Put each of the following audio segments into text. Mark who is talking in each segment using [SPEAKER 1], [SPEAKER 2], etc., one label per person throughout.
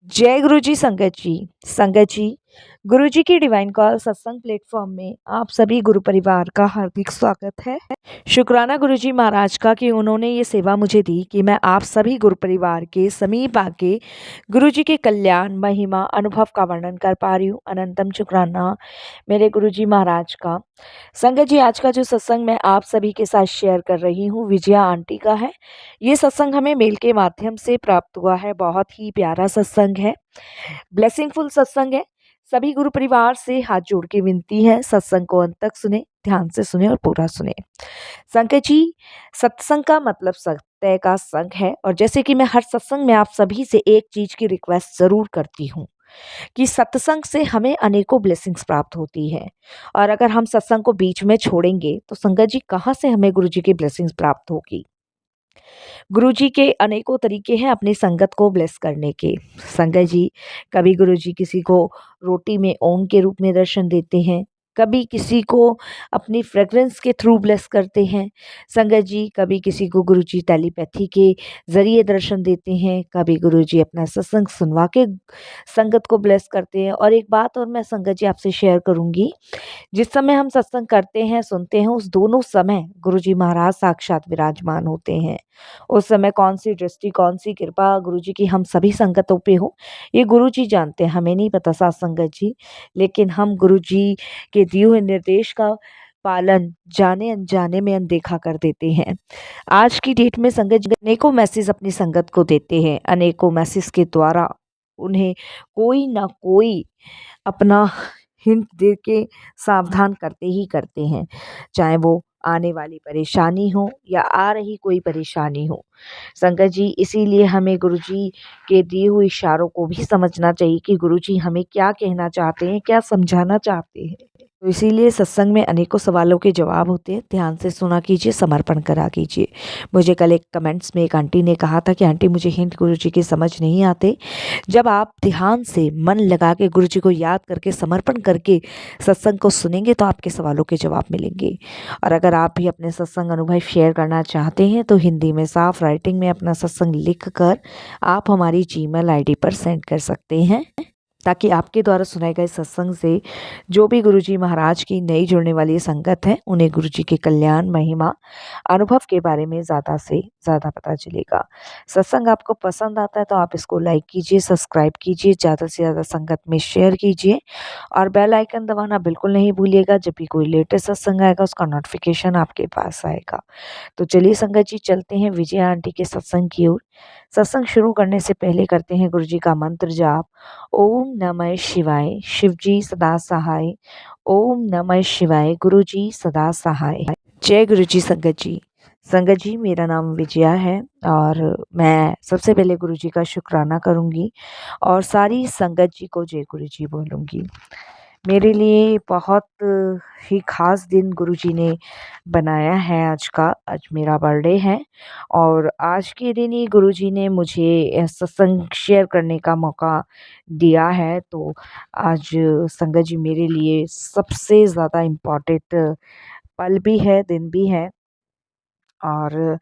[SPEAKER 1] जय गुरु जी संगत जी। संगत जी, गुरु जी की डिवाइन कॉल सत्संग प्लेटफॉर्म में आप सभी गुरु परिवार का हार्दिक स्वागत है। शुक्राना गुरु जी महाराज का कि उन्होंने ये सेवा मुझे दी कि मैं आप सभी गुरु परिवार के समीप आके गुरु जी के कल्याण महिमा अनुभव का वर्णन कर पा रही हूँ। अनंतम शुक्राना मेरे गुरु जी महाराज का। संगत जी, आज का जो सत्संग मैं आप सभी के साथ शेयर कर रही हूँ विजया आंटी का है। ये सत्संग हमें मेल के माध्यम से प्राप्त हुआ है। बहुत ही प्यारा सत्संग है, ब्लेसिंगफुल सत्संग है। सभी गुरु परिवार से हाथ जोड़ के विनती है, सत्संग को अंत तक सुने, ध्यान से सुने और पूरा सुने। संगत जी, सत्संग का मतलब सत्य का संग है। और जैसे कि मैं हर सत्संग में आप सभी से एक चीज की रिक्वेस्ट जरूर करती हूँ कि सत्संग से हमें अनेकों ब्लेसिंग्स प्राप्त होती है। और अगर हम सत्संग को बीच में छोड़ेंगे तो संगत जी, कहाँ से हमें गुरु जी की ब्लेसिंग्स प्राप्त होगी। गुरु जी के अनेकों तरीके हैं अपनी संगत को ब्लेस करने के। संगत जी, कभी गुरु जी किसी को रोटी में ओम के रूप में दर्शन देते हैं, कभी किसी को अपनी फ्रेग्रेंस के थ्रू ब्लेस करते हैं। संगत जी, कभी किसी को गुरु जी टेलीपैथी के जरिए दर्शन देते हैं, कभी गुरु जी अपना सत्संग सुनवा के संगत को ब्लेस करते हैं। और एक बात और मैं संगत जी आपसे शेयर करूंगी, जिस समय हम सत्संग करते हैं, सुनते हैं, उस दोनों समय गुरु जी महाराज साक्षात विराजमान होते हैं। उस समय कौन सी दृष्टि, कौन सी कृपा गुरु जी की हम सभी संगतों पे हो, ये गुरु जी जानते हैं, हमें नहीं पता साथ संगत जी। लेकिन हम गुरु जी के दिए हुए निर्देश का पालन जाने अनजाने में अनदेखा कर देते हैं। आज की डेट में संगत जी अनेकों मैसेज अपनी संगत को देते हैं। अनेकों मैसेज के द्वारा उन्हें कोई ना कोई अपना हिंट दे के सावधान करते ही करते हैं, चाहे वो आने वाली परेशानी हो या आ रही कोई परेशानी हो। संगत जी, इसीलिए हमें गुरुजी के दिए हुए इशारों को भी समझना चाहिए कि गुरुजी हमें क्या कहना चाहते हैं, क्या समझाना चाहते हैं। तो इसीलिए सत्संग में अनेकों सवालों के जवाब होते हैं। ध्यान से सुना कीजिए, समर्पण करा कीजिए। मुझे कल एक कमेंट्स में एक आंटी ने कहा था कि आंटी, मुझे हिंट गुरुजी के समझ नहीं आते। जब आप ध्यान से मन लगा के गुरुजी को याद करके समर्पण करके सत्संग को सुनेंगे तो आपके सवालों के जवाब मिलेंगे। और अगर आप भी अपने सत्संग अनुभव शेयर करना चाहते हैं तो हिंदी में साफ राइटिंग में अपना सत्संग लिख कर आप हमारी जीमेल आईडी पर सेंड कर सकते हैं, ताकि आपके द्वारा सुनाए गए सत्संग से जो भी गुरुजी महाराज की नई जुड़ने वाली संगत है, उन्हें गुरुजी के कल्याण महिमा अनुभव के बारे में ज़्यादा से ज़्यादा पता चलेगा। सत्संग आपको पसंद आता है तो आप इसको लाइक कीजिए, सब्सक्राइब कीजिए, ज़्यादा से ज़्यादा संगत में शेयर कीजिए और बेल आइकन दबाना बिल्कुल नहीं भूलिएगा। जब भी कोई लेटेस्ट सत्संग आएगा उसका नोटिफिकेशन आपके पास आएगा। तो चलिए संगत जी, चलते हैं विजया आंटी के सत्संग की ओर। सत्संग शुरू करने से पहले करते हैं गुरु जी का मंत्र जाप। ओम नमः शिवाय, शिव जी सदा सहाय। ओम नमः शिवाय, गुरु जी सदा सहाय। जय गुरु जी संगत जी। संगत जी, मेरा नाम विजया है और मैं सबसे पहले गुरु जी का शुक्राना करूंगी और सारी संगत जी को जय गुरु जी बोलूंगी। मेरे लिए बहुत ही खास दिन गुरुजी ने बनाया है आज का। आज मेरा बर्थडे है और आज के दिन ही गुरुजी ने मुझे सत्संग शेयर करने का मौका दिया है। तो आज संगत जी मेरे लिए सबसे ज़्यादा इम्पोर्टेंट पल भी है, दिन भी है। और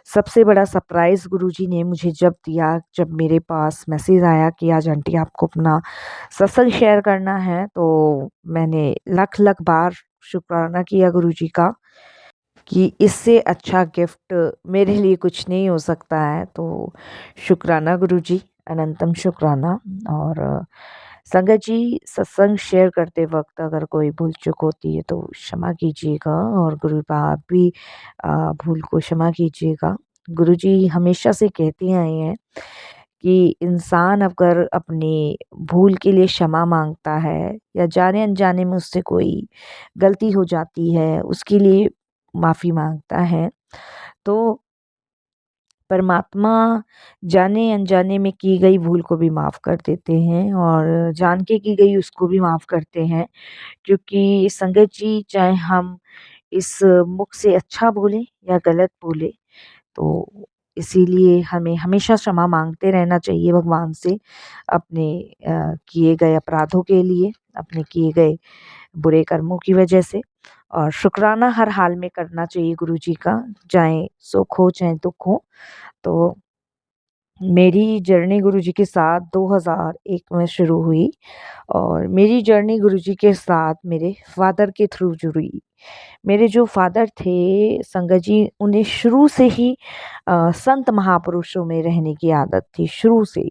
[SPEAKER 1] सबसे बड़ा सरप्राइज़ गुरुजी ने मुझे जब दिया, जब मेरे पास मैसेज आया कि आज आंटी आपको अपना सत्संग शेयर करना है, तो मैंने लख लख बार शुक्राना किया गुरुजी का कि इससे अच्छा गिफ्ट मेरे लिए कुछ नहीं हो सकता है। तो शुक्राना गुरुजी, अनंतम शुक्राना। और संगत जी, सत्संग शेयर करते वक्त अगर कोई भूल चूक होती है तो क्षमा कीजिएगा और गुरु आप भी भूल को क्षमा कीजिएगा। गुरुजी हमेशा से कहते आए हैं कि इंसान अगर अपनी भूल के लिए क्षमा मांगता है या जाने अनजाने में उससे कोई गलती हो जाती है, उसके लिए माफ़ी मांगता है, तो परमात्मा जाने अनजाने में की गई भूल को भी माफ़ कर देते हैं और जान के की गई उसको भी माफ़ करते हैं। क्योंकि संगत जी, चाहे हम इस मुख से अच्छा बोलें या गलत बोलें, तो इसीलिए हमें हमेशा क्षमा मांगते रहना चाहिए भगवान से अपने किए गए अपराधों के लिए, अपने किए गए बुरे कर्मों की वजह से। और शुक्राना हर हाल में करना चाहिए गुरु जी का, चाहे सुख हो चाहे दुख हो। तो मेरी जर्नी गुरुजी के साथ 2001 में शुरू हुई और मेरी जर्नी गुरुजी के साथ मेरे फादर के थ्रू जुड़ी। मेरे जो फादर थे संगत जी, उन्हें शुरू से ही संत महापुरुषों में रहने की आदत थी, शुरू से ही।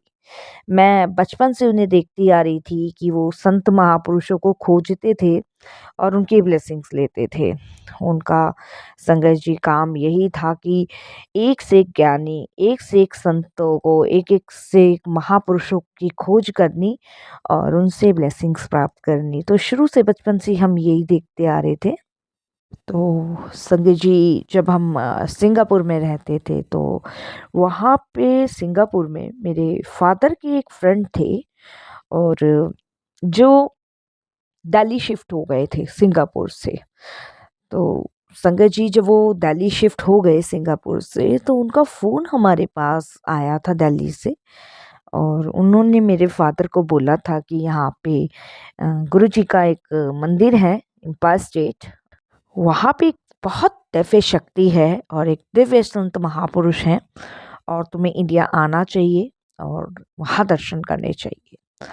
[SPEAKER 1] मैं बचपन से उन्हें देखती आ रही थी कि वो संत महापुरुषों को खोजते थे और उनकी ब्लेसिंग्स लेते थे। उनका संगत जी काम यही था कि एक से एक ज्ञानी, एक से एक संतों को, एक-एक से एक महापुरुषों की खोज करनी और उनसे ब्लेसिंग्स प्राप्त करनी। तो शुरू से बचपन से हम यही देखते आ रहे थे। तो संगत जी, जब हम सिंगापुर में रहते थे तो वहाँ पे सिंगापुर में मेरे फादर के एक फ्रेंड थे और जो दिल्ली शिफ्ट हो गए थे सिंगापुर से। तो संगत जी, जब वो दिल्ली शिफ्ट हो गए सिंगापुर से तो उनका फ़ोन हमारे पास आया था दिल्ली से और उन्होंने मेरे फादर को बोला था कि यहाँ पे गुरुजी का एक मंदिर है, एम्पायर स्टेट। वहाँ पे एक बहुत दिव्य शक्ति है और एक दिव्य संत महापुरुष हैं और तुम्हें इंडिया आना चाहिए और वहाँ दर्शन करने चाहिए।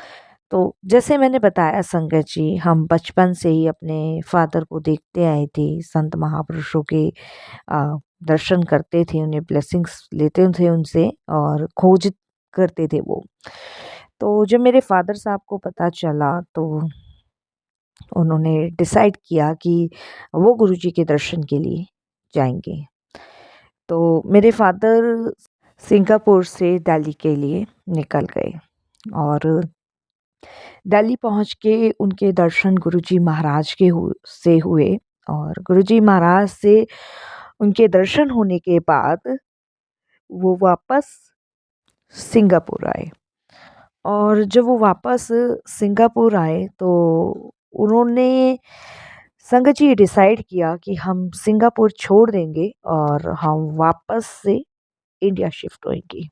[SPEAKER 1] तो जैसे मैंने बताया संगत जी, हम बचपन से ही अपने फादर को देखते आए थे, संत महापुरुषों के दर्शन करते थे, उन्हें ब्लेसिंग्स लेते थे उनसे और खोज करते थे वो। तो जब मेरे फादर साहब को पता चला तो उन्होंने डिसाइड किया कि वो गुरुजी के दर्शन के लिए जाएँगे। तो मेरे फादर सिंगापुर से दिल्ली के लिए निकल गए और दिल्ली पहुँच के उनके दर्शन गुरुजी महाराज के से हुए और गुरुजी महाराज से उनके दर्शन होने के बाद वो वापस सिंगापुर आए और जब वो वापस सिंगापुर आए तो उन्होंने संगत जी डिसाइड किया कि हम सिंगापुर छोड़ देंगे और हम वापस से इंडिया शिफ्ट होंगे।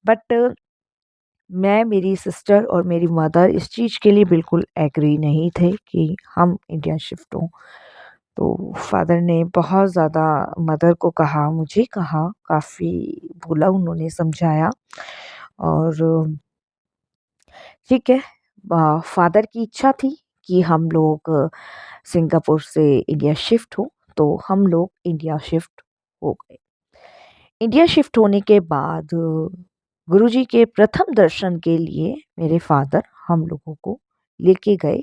[SPEAKER 1] बट मैं, मेरी सिस्टर और मेरी मदर इस चीज़ के लिए बिल्कुल एग्री नहीं थे कि हम इंडिया शिफ्ट हों। तो फादर ने बहुत ज़्यादा मदर को कहा, मुझे कहा, काफ़ी बोला, उन्होंने समझाया और ठीक है, फादर की इच्छा थी कि हम लोग सिंगापुर से इंडिया शिफ्ट हो, तो हम लोग इंडिया शिफ्ट हो गए। इंडिया शिफ्ट होने के बाद गुरुजी के प्रथम दर्शन के लिए मेरे फादर हम लोगों को लेके गए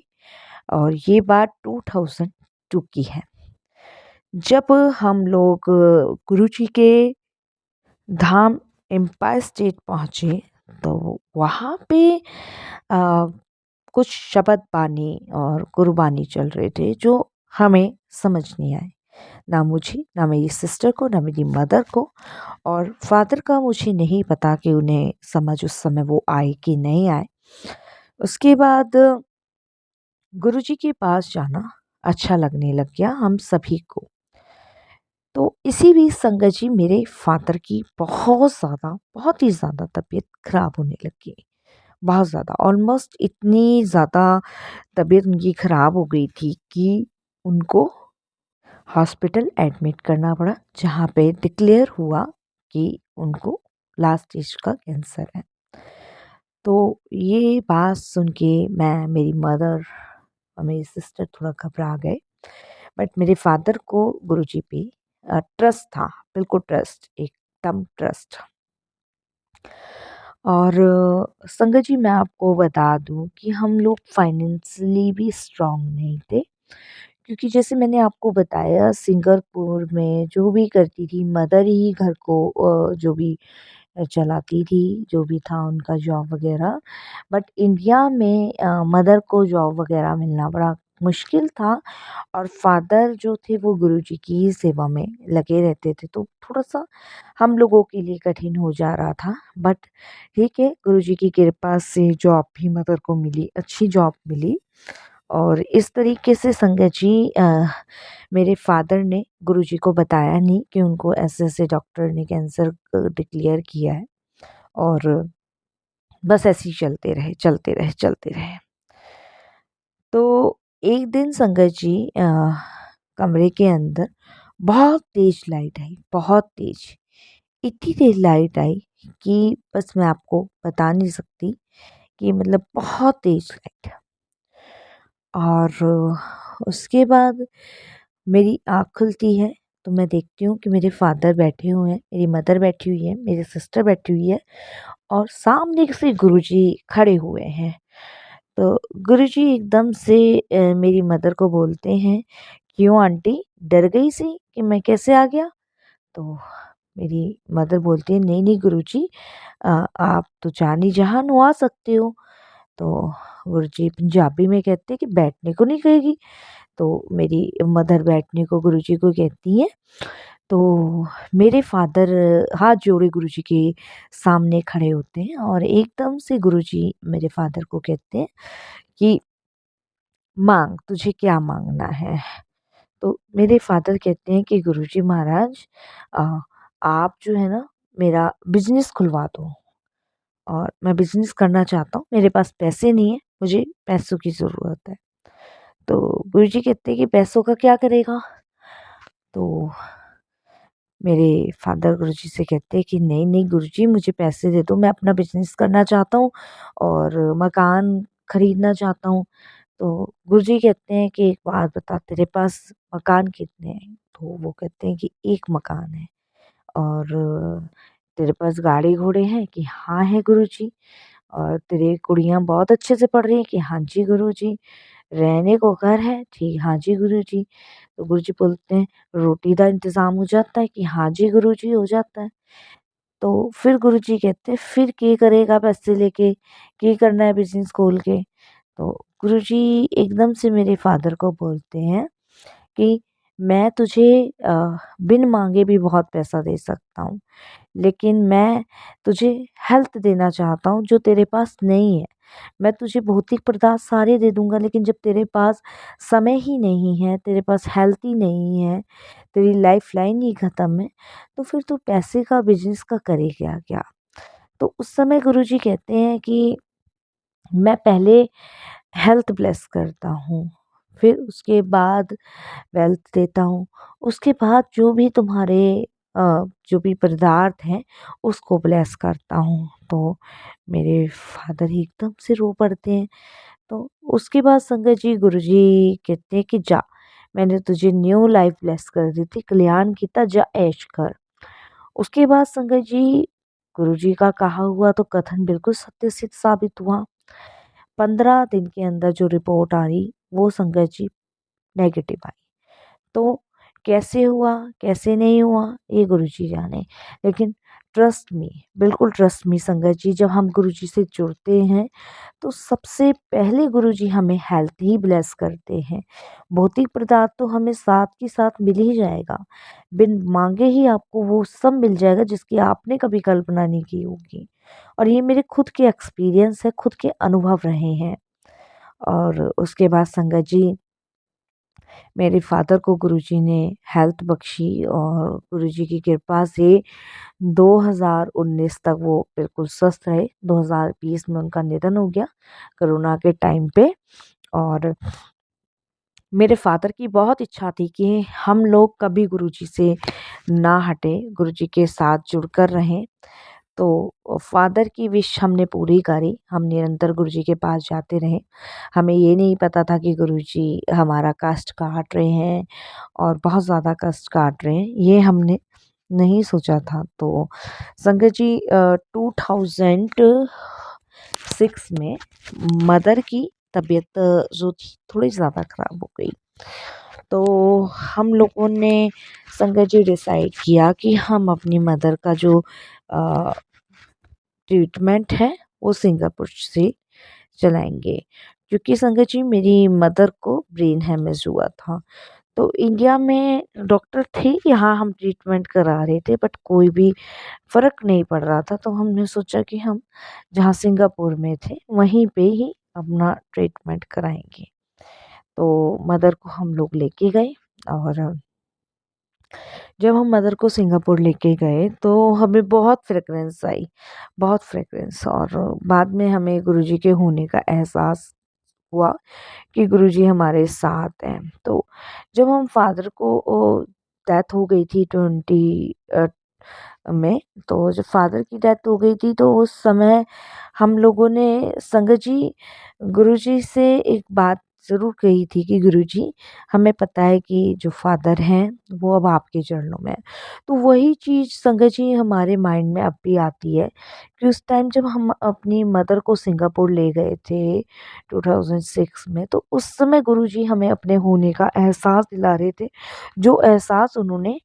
[SPEAKER 1] और ये बात 2002 की है। जब हम लोग गुरुजी के धाम एम्पायर स्टेट पहुँचे तो वहाँ पे कुछ शब्द बानी और गुरबानी चल रहे थे जो हमें समझ नहीं आए, ना मुझे, ना मेरी सिस्टर को, ना मेरी मदर को और फादर का मुझे नहीं पता कि उन्हें समझ उस समय वो आए कि नहीं आए। उसके बाद गुरुजी के पास जाना अच्छा लगने लग गया हम सभी को। तो इसी बीच संगत जी, मेरे फादर की बहुत ज़्यादा, बहुत ही ज़्यादा तबीयत खराब होने लगी। बहुत ज़्यादा, ऑलमोस्ट इतनी ज़्यादा तबीयत उनकी ख़राब हो गई थी कि उनको हॉस्पिटल एडमिट करना पड़ा, जहाँ पे डिक्लेयर हुआ कि उनको लास्ट स्टेज का कैंसर है। तो ये बात सुन के मैं, मेरी मदर और मेरी सिस्टर थोड़ा घबरा गए। बट मेरे फादर को गुरुजी पे ट्रस्ट था, बिल्कुल ट्रस्ट, एकदम ट्रस्ट। और संगत जी, मैं आपको बता दूँ कि हम लोग फाइनेंशियली भी स्ट्रॉन्ग नहीं थे, क्योंकि जैसे मैंने आपको बताया सिंगापुर में जो भी करती थी मदर ही घर को जो भी चलाती थी, जो भी था उनका जॉब वग़ैरह। बट इंडिया में मदर को जॉब वग़ैरह मिलना बड़ा मुश्किल था और फादर जो थे वो गुरुजी की ही सेवा में लगे रहते थे, तो थोड़ा-सा हम लोगों के लिए कठिन हो जा रहा था। बट ठीक है, गुरुजी की कृपा से जॉब भी मदर को मिली, अच्छी जॉब मिली और इस तरीके से संगत जी मेरे फादर ने गुरुजी को बताया नहीं कि उनको ऐसे-ऐसे डॉक्टर ने कैंसर डिक्लेयर किया है और बस ऐसे ही चलते रहे, चलते रहे, चलते रहे। तो एक दिन संगत जी कमरे के अंदर बहुत तेज लाइट आई, बहुत तेज, इतनी तेज़ लाइट आई कि बस मैं आपको बता नहीं सकती कि मतलब बहुत तेज़ लाइट। और उसके बाद मेरी आँख खुलती है तो मैं देखती हूँ कि मेरे फादर बैठे हुए हैं, मेरी मदर बैठी हुई है, मेरी सिस्टर बैठी हुई है और सामने से गुरुजी खड़े हुए हैं। तो गुरुजी एकदम से मेरी मदर को बोलते हैं, "क्यों आंटी, डर गई सी कि मैं कैसे आ गया?" तो मेरी मदर बोलती है, "नहीं, नहीं गुरुजी, आप तो जानी जहान हो, आ सकते हो।" तो गुरुजी पंजाबी में कहते हैं कि बैठने को नहीं कहेगी। तो मेरी मदर बैठने को गुरुजी को कहती हैं। तो मेरे फादर हाथ जोड़े गुरुजी के सामने खड़े होते हैं और एकदम से गुरुजी मेरे फादर को कहते हैं कि मांग, तुझे क्या मांगना है? तो मेरे फादर कहते हैं कि गुरुजी महाराज, अ, आप जो है ना मेरा बिजनेस खुलवा दो और मैं बिजनेस करना चाहता हूँ। मेरे पास पैसे नहीं है, मुझे पैसों की ज़रूरत है। तो गुरुजी कहते हैं कि पैसों का क्या करेगा? तो मेरे फादर गुरुजी से कहते हैं कि नहीं नहीं गुरुजी, मुझे पैसे दे दो, मैं अपना बिजनेस करना चाहता हूँ और मकान खरीदना चाहता हूँ। तो गुरुजी कहते हैं कि एक बात बता, तेरे पास मकान कितने हैं? तो वो कहते हैं कि एक मकान है। और तेरे पास गाड़ी घोड़े हैं? कि हाँ है गुरुजी। और तेरी कुड़ियाँ बहुत अच्छे से पढ़ रही हैं? कि हाँ जी गुरुजी। रहने को घर है? ठीक, हाँ जी गुरुजी। तो गुरुजी बोलते हैं, रोटी का इंतज़ाम हो जाता है? कि हाँ जी गुरुजी, हो जाता है। तो फिर गुरुजी कहते हैं, फिर के करेगा पैसे लेके? के करना है बिज़नेस खोल के? तो गुरुजी एकदम से मेरे फादर को बोलते हैं कि मैं तुझे बिन माँगे भी बहुत पैसा दे सकता हूँ, लेकिन मैं तुझे हेल्थ देना चाहता हूँ जो तेरे पास नहीं है। मैं तुझे भौतिक पदार्थ सारे दे दूँगा, लेकिन जब तेरे पास समय ही नहीं है, तेरे पास हेल्थ ही नहीं है, तेरी लाइफ़लाइन ही ख़त्म है, तो फिर तू पैसे का बिज़नेस का करेगा क्या? तो उस समय गुरुजी कहते हैं कि मैं पहले हेल्थ ब्लेस करता हूँ, फिर उसके बाद वेल्थ देता हूँ, उसके बाद जो भी तुम्हारे जो भी पदार्थ हैं उसको ब्लेस करता हूँ। तो मेरे फादर एकदम से रो पड़ते हैं। तो उसके बाद संगत जी गुरुजी कहते हैं कि जा, मैंने तुझे न्यू लाइफ ब्लेस कर दी थी, कल्याण किता, जा ऐश कर। उसके बाद संगत जी गुरुजी का कहा हुआ तो कथन बिल्कुल सत्य सिद्ध साबित हुआ। 15 दिन के अंदर जो रिपोर्ट आ रही वो संगत जी नेगेटिव आई। तो कैसे हुआ, कैसे नहीं हुआ, ये गुरुजी जाने। लेकिन ट्रस्ट मी, बिल्कुल ट्रस्ट मी संगत जी, जब हम गुरुजी से जुड़ते हैं तो सबसे पहले गुरुजी हमें हेल्थ ही ब्लेस करते हैं। भौतिक पदार्थ तो हमें साथ के साथ मिल ही जाएगा। बिन माँगे ही आपको वो सब मिल जाएगा जिसकी आपने कभी कल्पना नहीं की होगी। और ये मेरे खुद के एक्सपीरियंस है, खुद के अनुभव रहे हैं। और उसके बाद संगत जी मेरे फादर को गुरुजी ने हेल्थ बख्शी और गुरुजी की कृपा से 2019 तक वो बिल्कुल स्वस्थ रहे। 2020 में उनका निधन हो गया कोरोना के टाइम पे। और मेरे फादर की बहुत इच्छा थी कि हम लोग कभी गुरुजी से ना हटें, गुरुजी के साथ जुड़कर रहें। तो फादर की विश हमने पूरी करी, हम निरंतर गुरुजी के पास जाते रहे। हमें ये नहीं पता था कि गुरुजी हमारा कष्ट काट रहे हैं और बहुत ज़्यादा कष्ट काट रहे हैं, ये हमने नहीं सोचा था। तो संगत जी 2006 में मदर की तबीयत जो थी थोड़ी ज़्यादा ख़राब हो गई। तो हम लोगों ने संगत जी डिसाइड किया कि हम अपनी मदर का जो अ, ट्रीटमेंट है वो सिंगापुर से चलाएँगे। क्योंकि संगत जी मेरी मदर को ब्रेन हैमरेज हुआ था। तो इंडिया में डॉक्टर थे, यहाँ हम ट्रीटमेंट करा रहे थे बट कोई भी फ़र्क नहीं पड़ रहा था। तो हमने सोचा कि हम जहाँ सिंगापुर में थे वहीं पे ही अपना ट्रीटमेंट कराएँगे। तो मदर को हम लोग लेके गए और जब हम मदर को सिंगापुर लेके गए तो हमें बहुत फ्रेग्रेंस आई, बहुत फ्रेग्रेंस। और बाद में हमें गुरुजी के होने का एहसास हुआ कि गुरुजी हमारे साथ हैं। तो जब हम फादर को डेथ हो गई थी में। तो जब फ़ादर की डेथ हो गई थी तो उस समय हम लोगों ने संगत जी गुरुजी से एक बात ज़रूर कही थी कि गुरुजी, हमें पता है कि जो फ़ादर हैं वो अब आपके चरणों में हैं। तो वही चीज़ संगत जी हमारे माइंड में अब भी आती है कि उस टाइम जब हम अपनी मदर को सिंगापुर ले गए थे 2006 में, तो उस समय गुरुजी हमें अपने होने का एहसास दिला रहे थे, जो एहसास उन्होंने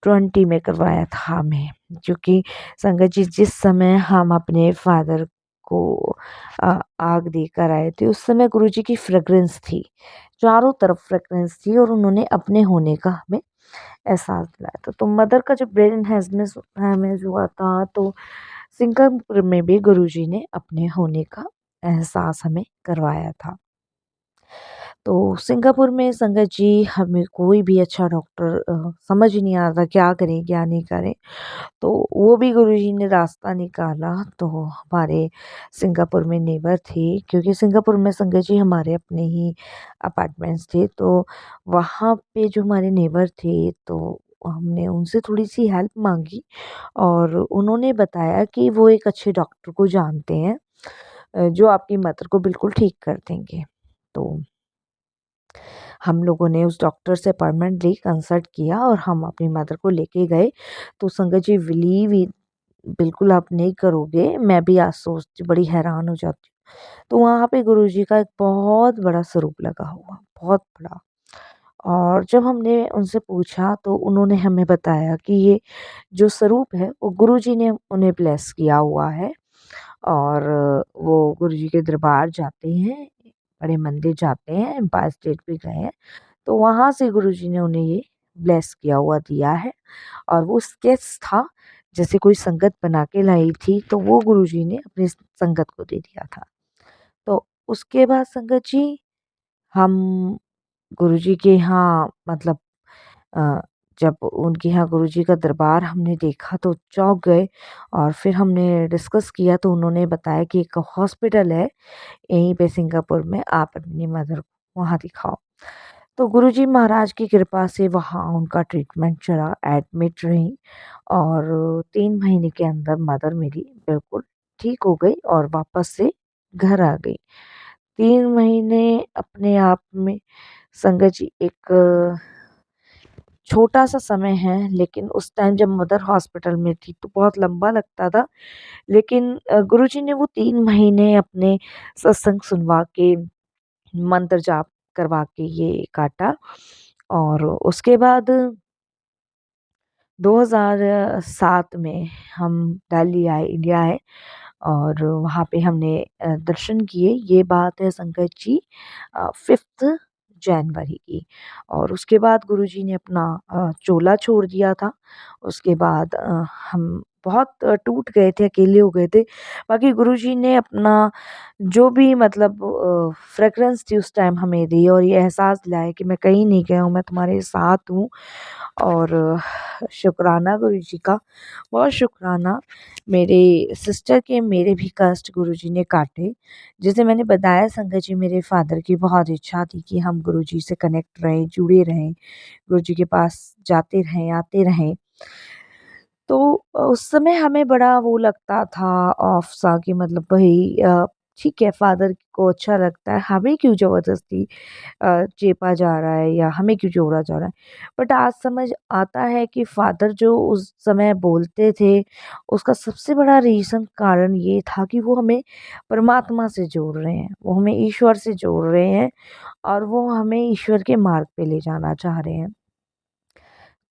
[SPEAKER 1] 20 में करवाया था हमें। क्योंकि संगत जी जिस समय हम अपने फादर को आग देकर आए थे, उस समय गुरुजी की फ्रेग्रेंस थी, चारों तरफ फ्रेग्रेंस थी और उन्होंने अपने होने का हमें एहसास दिलाया था। तो मदर का जब ब्रेन हैमरेज हुआ था तो सिंगापुर में भी गुरुजी ने अपने होने का एहसास हमें करवाया था। तो सिंगापुर में संगत जी हमें कोई भी अच्छा डॉक्टर समझ ही नहीं आ रहा था क्या करें क्या नहीं करें। तो वो भी गुरुजी ने रास्ता निकाला। तो हमारे सिंगापुर में नेबर थे, क्योंकि सिंगापुर में संगत जी हमारे अपने ही अपार्टमेंट्स थे। तो वहाँ पे जो हमारे नेबर थे तो हमने उनसे थोड़ी सी हेल्प मांगी और उन्होंने बताया कि वो एक अच्छे डॉक्टर को जानते हैं जो आपकी मदर को बिल्कुल ठीक कर देंगे। तो हम लोगों ने उस डॉक्टर से अपॉइंटमेंट ली, कंसल्ट किया और हम अपनी मदर को लेके गए। तो संगत जी बिलीव ही बिल्कुल आप नहीं करोगे, मैं भी आज सोचती बड़ी हैरान हो जाती हूँ। तो वहाँ पे गुरुजी का एक बहुत बड़ा स्वरूप लगा हुआ, बहुत बड़ा। और जब हमने उनसे पूछा तो उन्होंने हमें बताया कि ये जो स्वरूप है वो गुरुजी ने उन्हें ब्लेस किया हुआ है। और वो गुरुजी के दरबार जाते हैं, बड़े मंदिर जाते हैं, एम्पायर स्टेट भी गए हैं। तो वहाँ से गुरुजी ने उन्हें ये ब्लेस किया हुआ दिया है। और वो स्केच था, जैसे कोई संगत बना के लाई थी तो वो गुरुजी ने अपनी संगत को दे दिया था। तो उसके बाद संगत जी हम गुरुजी के यहाँ मतलब अ, जब उनके यहाँ गुरुजी का दरबार हमने देखा तो चौंक गए। और फिर हमने डिस्कस किया तो उन्होंने बताया कि एक हॉस्पिटल है यहीं पे सिंगापुर में, आप अपनी मदर को वहाँ दिखाओ। तो गुरुजी महाराज की कृपा से वहाँ उनका ट्रीटमेंट चला, एडमिट रहीं और 3 महीने के अंदर मदर मेरी बिल्कुल ठीक हो गई और वापस से घर आ गई। 3 महीने अपने आप में संगत जी एक छोटा-सा समय है, लेकिन उस टाइम जब मदर हॉस्पिटल में थी तो बहुत लंबा लगता था। लेकिन गुरुजी ने वो 3 महीने अपने सत्संग सुनवा के, मंत्र जाप करवा के ये काटा। और उसके बाद 2007 में हम दिल्ली आए, इंडिया आए और वहाँ पे हमने दर्शन किए। ये बात है संगत जी 5th जनवरी की। और उसके बाद गुरुजी ने अपना चोला छोड़ दिया था। उसके बाद हम बहुत टूट गए थे, अकेले हो गए थे। बाकी गुरुजी ने अपना जो भी मतलब फ्रेग्रेंस थी उस टाइम हमें दी और ये एहसास दिलाया कि मैं कहीं नहीं गया हूँ, मैं तुम्हारे साथ हूँ। और शुक्राना गुरुजी का, बहुत शुक्राना। मेरे सिस्टर के मेरे भी कष्ट गुरुजी ने काटे। जैसे मैंने बताया संगत जी, मेरे फादर की बहुत इच्छा थी कि हम गुरुजी से कनेक्ट रहें, जुड़े रहें, गुरुजी के पास जाते रहें, आते रहें। तो उस समय हमें बड़ा वो लगता था ऑफ सा कि मतलब भई ठीक है, फादर को अच्छा लगता है, हमें क्यों ज़बरदस्ती चेपा जा रहा है या हमें क्यों जोड़ा जा रहा है। बट आज समझ आता है कि फादर जो उस समय बोलते थे, उसका सबसे बड़ा रीज़न कारण ये था कि वो हमें परमात्मा से जोड़ रहे हैं, वो हमें ईश्वर से जोड़ रहे हैं और वो हमें ईश्वर के मार्ग पे ले जाना चाह रहे हैं।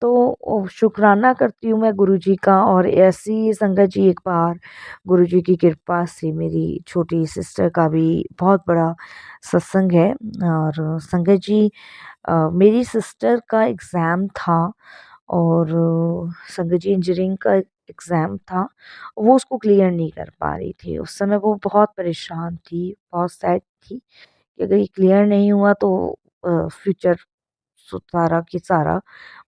[SPEAKER 1] तो शुक्राना करती हूँ मैं गुरुजी का। और ऐसी ही संगत जी एक बार गुरुजी की कृपा से मेरी छोटी सिस्टर का भी बहुत बड़ा सत्संग है। और संगत जी मेरी सिस्टर का एग्ज़ाम था और संगत जी इंजीनियरिंग का एग्ज़ाम था, वो उसको क्लियर नहीं कर पा रही थी। उस समय वो बहुत परेशान थी, बहुत सैड थी कि अगर ये क्लियर नहीं हुआ तो फ्यूचर सारा की सारा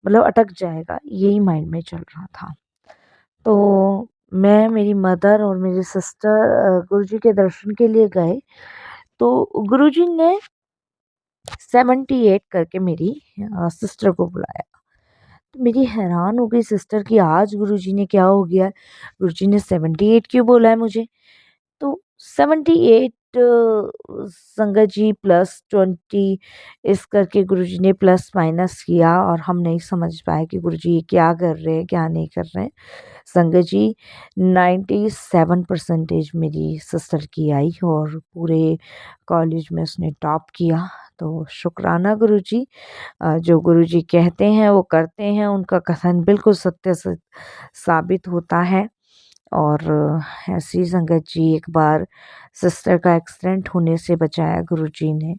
[SPEAKER 1] मतलब अटक जाएगा, यही माइंड में चल रहा था। तो मैं, मेरी मदर और मेरी सिस्टर गुरुजी के दर्शन के लिए गए। तो गुरुजी ने 78 करके मेरी सिस्टर को बुलाया। तो मेरी हैरान हो गई सिस्टर कि आज गुरुजी ने क्या हो गया है? गुरुजी ने 78 क्यों बोला है मुझे? तो 78 संगत जी प्लस 20 इस करके गुरुजी ने प्लस माइनस किया और हम नहीं समझ पाए कि गुरुजी ये क्या कर रहे हैं, क्या नहीं कर रहे हैं। संगत जी 97 परसेंटेज मेरी सिस्टर की आई और पूरे कॉलेज में उसने टॉप किया। तो शुक्राना गुरुजी। जो गुरुजी कहते हैं वो करते हैं, उनका कथन बिल्कुल सत्य साबित होता है। और ऐसी संगत जी एक बार सिस्टर का एक्सीडेंट होने से बचाया गुरुजी ने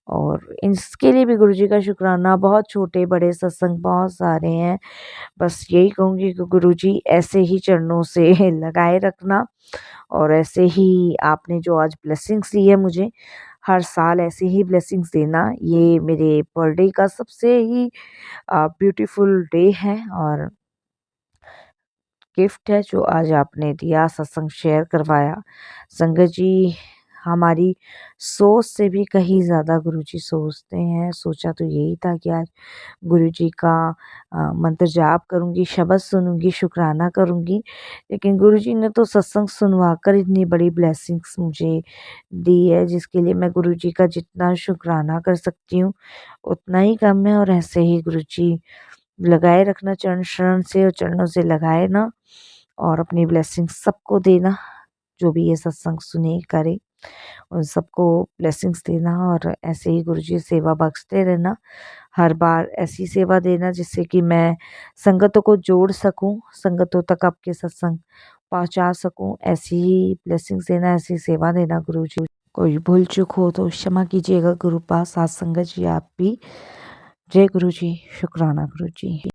[SPEAKER 1] और इसके लिए भी गुरुजी का शुक्राना। बहुत छोटे बड़े सत्संग बहुत सारे हैं, बस यही कहूँगी कि गुरुजी ऐसे ही चरणों से लगाए रखना और ऐसे ही आपने जो आज ब्लेसिंग्स दी है मुझे, हर साल ऐसे ही ब्लेसिंग्स देना। ये मेरे बर्थडे का सबसे ही ब्यूटीफुल डे है और गिफ्ट है जो आज आपने दिया, सत्संग शेयर करवाया। संगत जी हमारी सोच से भी कहीं ज़्यादा गुरुजी सोचते हैं। सोचा तो यही था कि आज गुरुजी का मंत्र जाप करूँगी, शब्द सुनूँगी, शुक्राना करूँगी, लेकिन गुरुजी ने तो सत्संग सुनवाकर इतनी बड़ी ब्लेसिंग्स मुझे दी है, जिसके लिए मैं गुरुजी का जितना शुक्राना कर सकती हूँ, उतना ही कम है। और ऐसे ही गुरुजी लगाए रखना चरण शरण से और चरणों से लगाए ना और अपनी ब्लेसिंग सबको देना, जो भी ये सत्संग सुने करे उन सबको ब्लेसिंग्स देना और ऐसे ही गुरुजी सेवा बख्शते रहना। हर बार ऐसी सेवा देना जिससे कि मैं संगतों को जोड़ सकूं, संगतों तक आपके सत्संग पहुंचा सकूं। ऐसी ही ब्लेसिंग्स देना, ऐसी सेवा देना गुरुजी। कोई भूल चूक हो तो क्षमा कीजिएगा गुरुपास। साथ संगत जी आप भी। जय गुरुजी। शुक्राना गुरुजी।